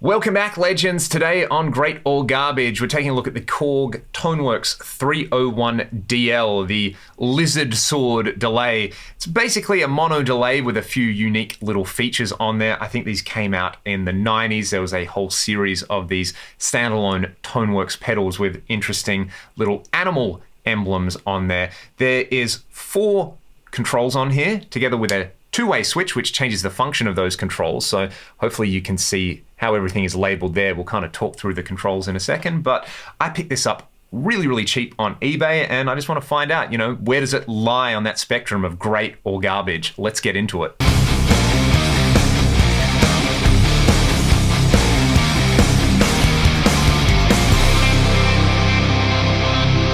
Welcome back, legends. Today on Great or Garbage, we're taking a look at the Korg Toneworks 301DL, the lizard sword delay. It's basically a mono delay with a few unique little features on there. I think these came out in the 90s. There was a whole series of these standalone Toneworks pedals with interesting little animal emblems on there. There is 4 controls on here, together with a two-way switch, which changes the function of those controls. So hopefully you can see how everything is labeled there. We'll kind of talk through the controls in a second, but I picked this up really cheap on eBay, and I just want to find out, where does it lie on that spectrum of great or garbage? Let's get into it.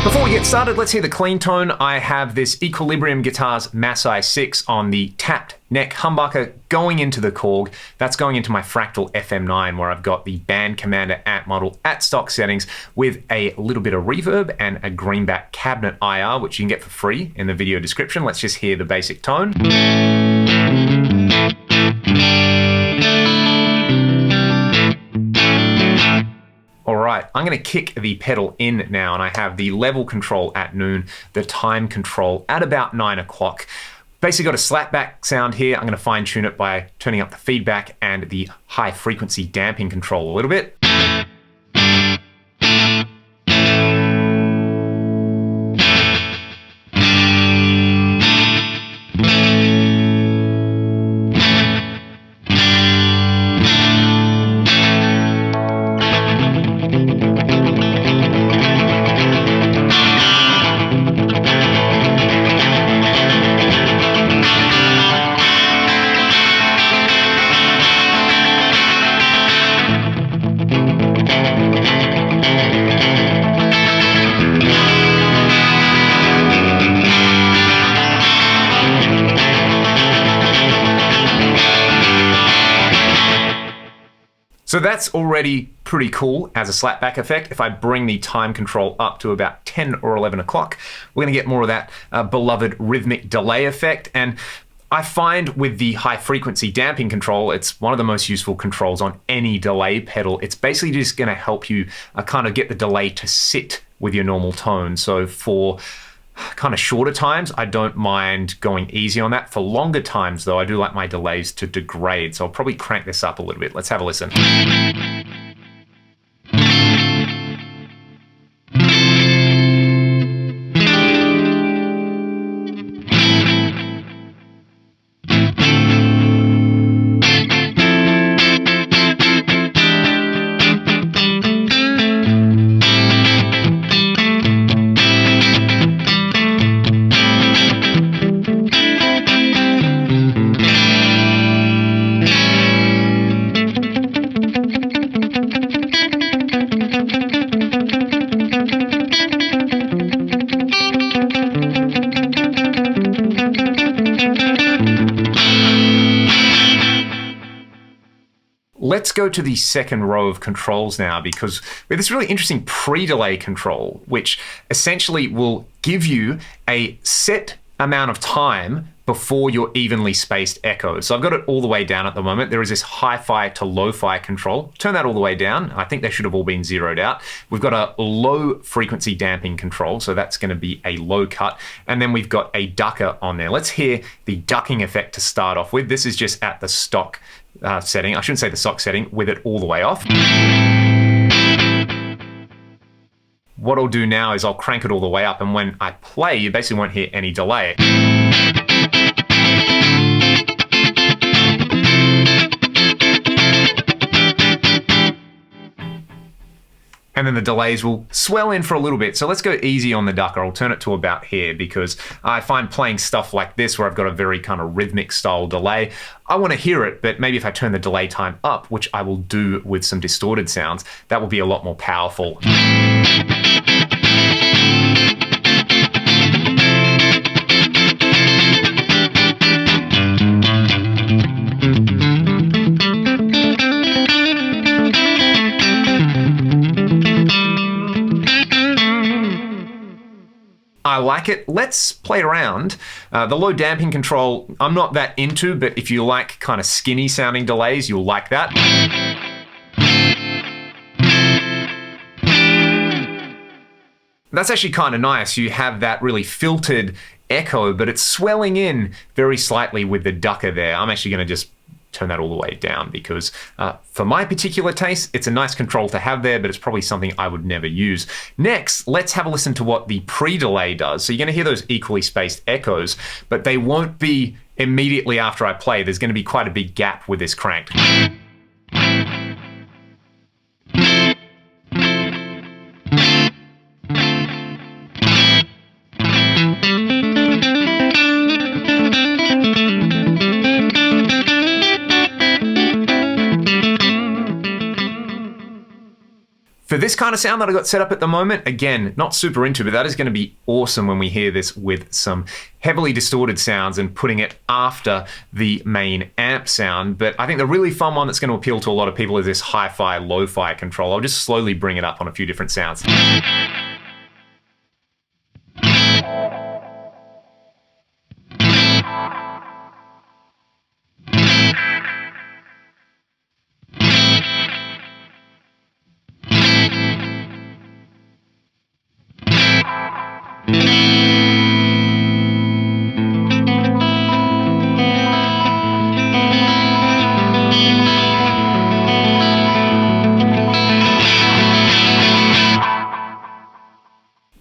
Before we get started, let's hear the clean tone. I have this Equilibrium Guitars Massai 6 on the tapped neck humbucker going into the Korg. That's going into my Fractal FM9, where I've got the Band Commander amp model at stock settings with a little bit of reverb and a greenback cabinet IR, which you can get for free in the video description. Let's just hear the basic tone. All right, I'm going to kick the pedal in now, and I have the level control at noon, the time control at about 9 o'clock. Basically got a slapback sound here. I'm going to fine tune it by turning up the feedback and the high frequency damping control a little bit. So that's already pretty cool as a slapback effect. If I bring the time control up to about 10 or 11 o'clock, we're gonna get more of that beloved rhythmic delay effect. And I find with the high frequency damping control, it's one of the most useful controls on any delay pedal. It's basically just gonna help you kind of get the delay to sit with your normal tone. So for kind of shorter times, I don't mind going easy on that. For longer times though, I do like my delays to degrade. So I'll probably crank this up a little bit. Let's have a listen. Let's go to the second row of controls now, because we have this really interesting pre-delay control, which essentially will give you a set amount of time before your evenly spaced echoes. So I've got it all the way down at the moment. There is this hi-fi to lo-fi control. Turn that all the way down. I think they should have all been zeroed out. We've got a low frequency damping control, so that's going to be a low cut. And then we've got a ducker on there. Let's hear the ducking effect to start off with. This is just at the stock setting. I shouldn't say the stock setting, with it all the way off. What I'll do now is I'll crank it all the way up, and when I play, you basically won't hear any delay. And then the delays will swell in for a little bit. So let's go easy on the ducker. I'll turn it to about here, because I find playing stuff like this where I've got a very kind of rhythmic style delay, I want to hear it, but maybe if I turn the delay time up, which I will do with some distorted sounds, that will be a lot more powerful. I like it. Let's play around. The low damping control, I'm not that into, but if you like kind of skinny sounding delays, you'll like that. That's actually kind of nice. You have that really filtered echo, but it's swelling in very slightly with the ducker there. I'm actually going to just turn that all the way down because for my particular taste, it's a nice control to have there, but it's probably something I would never use. Next, let's have a listen to what the pre-delay does. So you're going to hear those equally spaced echoes, but they won't be immediately after I play. There's going to be quite a big gap with this cranked. For this kind of sound that I got set up at the moment, again, not super into, but that is going to be awesome when we hear this with some heavily distorted sounds and putting it after the main amp sound. But I think the really fun one that's going to appeal to a lot of people is this hi-fi, lo-fi control. I'll just slowly bring it up on a few different sounds.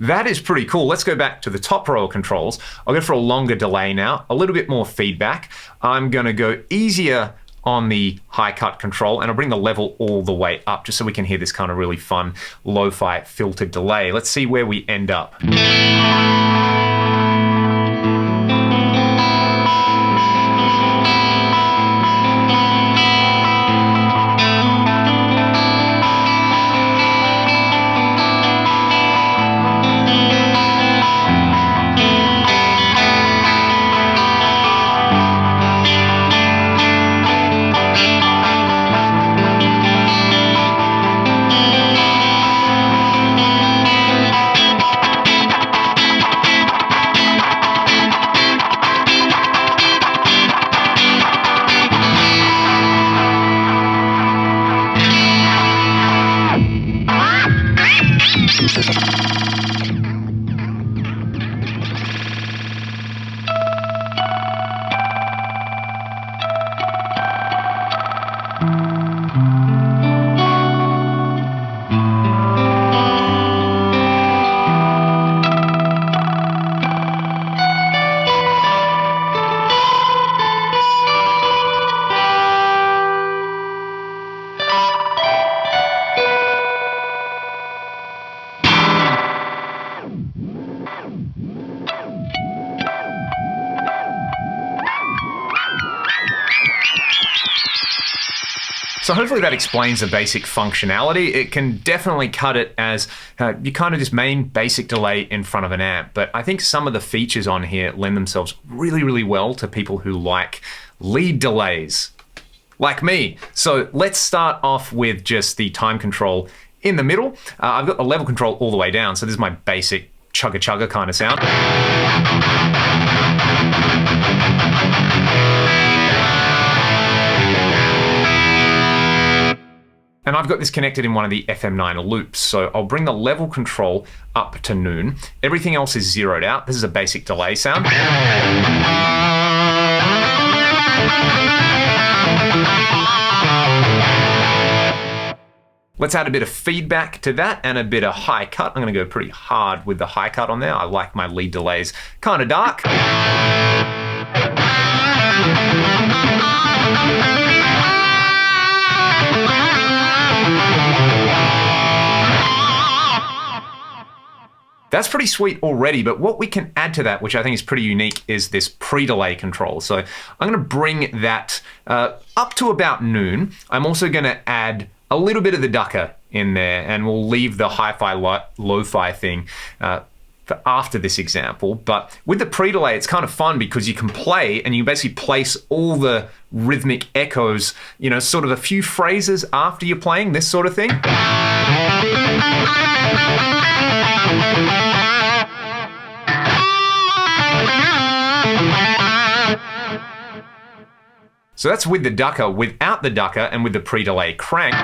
That is pretty cool. Let's go back to the top row of controls. I'll go for a longer delay now, a little bit more feedback. I'm going to go easier on the high cut control, and I'll bring the level all the way up just so we can hear this kind of really fun lo-fi filtered delay. Let's see where we end up. So hopefully that explains the basic functionality. It can definitely cut it as you kind of just main basic delay in front of an amp. But I think some of the features on here lend themselves really, really well to people who like lead delays, like me. So let's start off with just the time control in the middle. I've got the level control all the way down. So this is my basic chugga chugga kind of sound. And I've got this connected in one of the FM9 loops. So I'll bring the level control up to noon. Everything else is zeroed out. This is a basic delay sound. Let's add a bit of feedback to that and a bit of high cut. I'm going to go pretty hard with the high cut on there. I like my lead delays kind of dark. That's pretty sweet already, but what we can add to that, which I think is pretty unique, is this pre-delay control. So I'm going to bring that up to about noon. I'm also going to add a little bit of the ducker in there, and we'll leave the hi-fi, lo-fi thing for after this example. But with the pre-delay, it's kind of fun because you can play and you basically place all the rhythmic echoes, you know, sort of a few phrases after you're playing, this sort of thing. So that's with the ducker. Without the ducker and with the pre-delay crank.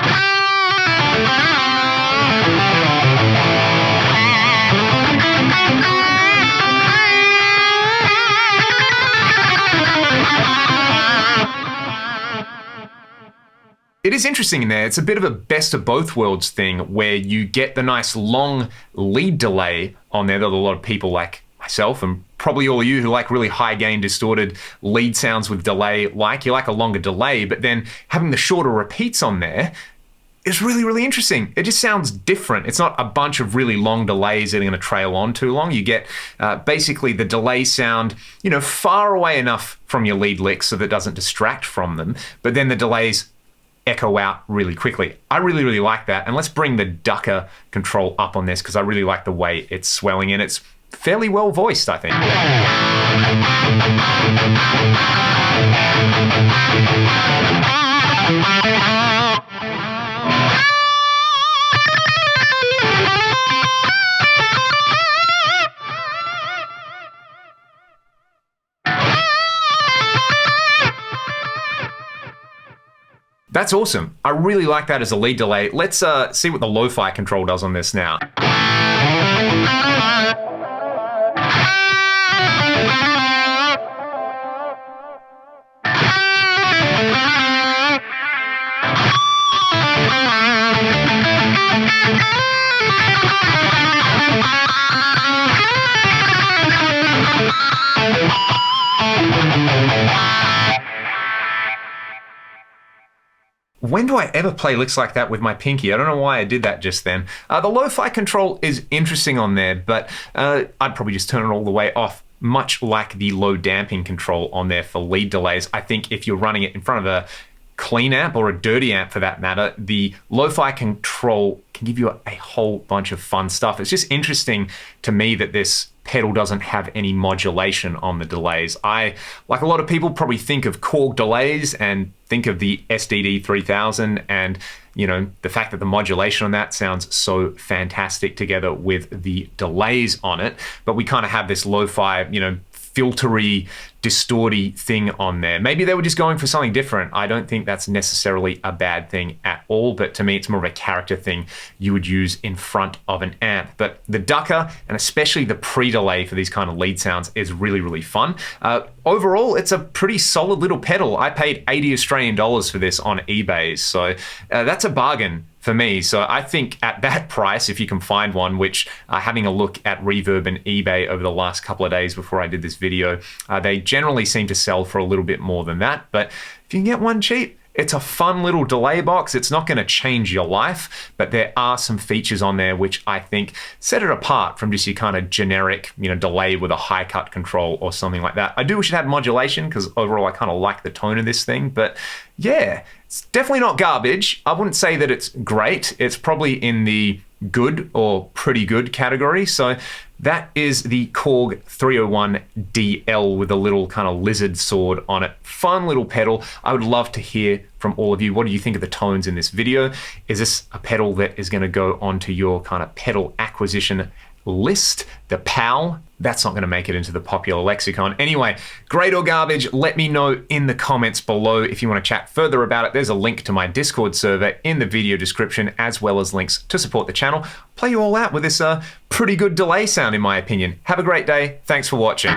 it is interesting in there. It's a bit of a best of both worlds thing where you get the nice long lead delay on there that a lot of people like myself and probably all of you who like really high gain distorted lead sounds with delay, you like a longer delay, but then having the shorter repeats on there is really, really interesting. It just sounds different. It's not a bunch of really long delays that are going to trail on too long. You get basically the delay sound, far away enough from your lead licks so that it doesn't distract from them, but then the delays echo out really quickly. I really, really like that. And let's bring the ducker control up on this because I really like the way it's swelling in. It's fairly well voiced, I think. That's awesome. I really like that as a lead delay. Let's see what the lo-fi control does on this now. When do I ever play licks like that with my pinky? I don't know why I did that just then. The lo-fi control is interesting on there, but I'd probably just turn it all the way off, much like the low damping control on there for lead delays. I think if you're running it in front of a clean amp or a dirty amp for that matter, the lo-fi control can give you a whole bunch of fun stuff. It's just interesting to me that this pedal doesn't have any modulation on the delays. I, like a lot of people, probably think of Korg delays and think of the SDD 3000 and the fact that the modulation on that sounds so fantastic together with the delays on it. But we kind of have this lo-fi, filtery, distorty thing on there. Maybe they were just going for something different. I don't think that's necessarily a bad thing at all, but to me it's more of a character thing you would use in front of an amp. But the ducker, and especially the pre-delay for these kind of lead sounds, is really, really fun. Overall, it's a pretty solid little pedal. I paid 80 Australian dollars for this on eBay, so that's a bargain for me. So I think at that price, if you can find one, which having a look at Reverb and eBay over the last couple of days before I did this video, they generally seem to sell for a little bit more than that. But if you can get one cheap, it's a fun little delay box. It's not going to change your life, but there are some features on there which I think set it apart from just your kind of generic, delay with a high cut control or something like that. I do wish it had modulation because overall I kind of like the tone of this thing, but yeah, it's definitely not garbage. I wouldn't say that it's great. It's probably in the good or pretty good category. So that is the Korg 301 DL with a little kind of lizard sword on it. Fun little pedal. I would love to hear from all of you. What do you think of the tones in this video? Is this a pedal that is going to go onto your kind of pedal acquisition list? The PAL? That's not going to make it into the popular lexicon. Anyway, great or garbage, let me know in the comments below if you want to chat further about it. There's a link to my Discord server in the video description, as well as links to support the channel. Play you all out with this pretty good delay sound, in my opinion. Have a great day. Thanks for watching.